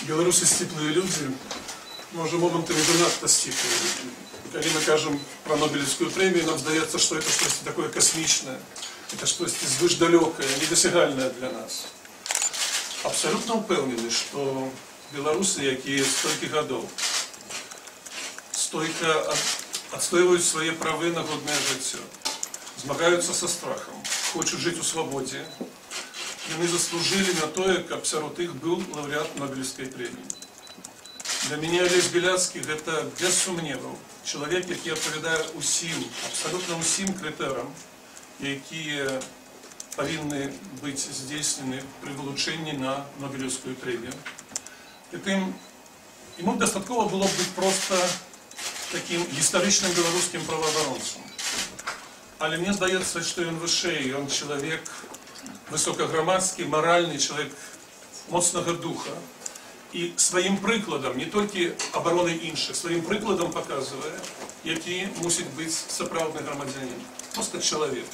Беларусы сціплыя людзі, можа, момантамі занадта сціплыя. Калі мы кажам пра Нобелевскую прэмію, нам здаецца, што это штосьці такое касмічнае, это штосьці звышдалёкае, недасягальнае для нас. Абсалютна ўпэўнены, што беларусы, якія столькі гадоў стойка адстойваюць свае правы на годнае жыццё, змагаюцца са страхам, хочуць жыць у свабодзе, яны заслужылі на тое, каб сярод іх быў лаўрэат Нобелевскай прэміі. Для мяне Алесь Беляцкі гэта без сумневаў чалавек, які адпавядае ўсім, абсалютна ўсім крытэрам, якія павінны быць здзейснены пры вылучэнні на Нобелевскую прэмію. Ему дастаткова было быць проста такім гістарычным беларускім праваабаронцам. Але мне здаецца, што ён вышэй, ён чалавек высокаграмадскі, маральны, чалавек моцнага духа. І сваім прыкладам, не толькі абаронай іншых, сваім прыкладам паказвае, які мусіць быць сапраўдны грамадзянін, проста чалавек.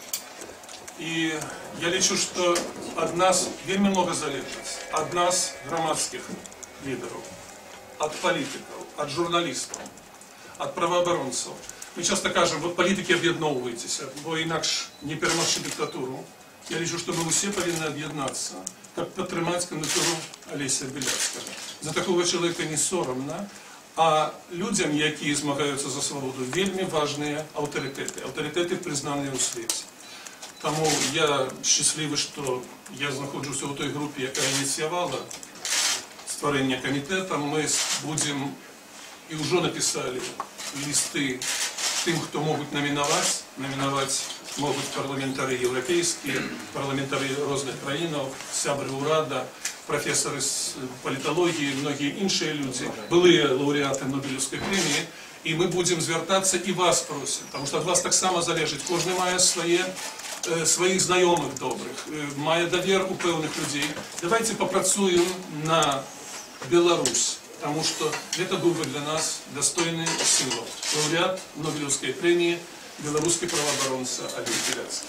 І я лічу, што ад нас вельмі многа залежыць, ад нас, грамадскіх лідараў, ад палітыкаў, ад журналістаў, ад праваабаронцаў. Мы часта кажам, вот палітыкі аб'ядноўвайцеся, бо інакш не перамагчы дыктатуру. Я лічу, што мы ўсе павінны аб'яднацца, каб падтрымаць кандыдатуру Алеся Беляцкага. За такого чалавека не сорамна, а людзям, якія змагаюцца за свабоду, вельмі важныя аўтарытэты, аўтарытэты прызнаныя ў свеце. Таму я шчаслівы, што я знаходжуся ў той групе, якая ініцыявала стварэнне камітэта. Мы будзем і ўжо напісалі лісты тым, хто могуць намінаваць. Намінаваць могуць парламентары еўрапейскія, парламентары розных краінаў, сябры ўрада, прафесары з паліталогіі, многія іншыя людзі, былыя лаўрэаты Нобелевскай прэміі, і мы будзем звяртацца і вас просім, таму што ад вас таксама залежыць. Кожны мае сваіх знаёмых добрых, мае давер у пэўных людзей. Давайте папрацуем на Беларусь, потому что это был бы для нас достойный символ. Лауреат Нобелевской премии, белорусский правооборонца Алесь Беляцкі.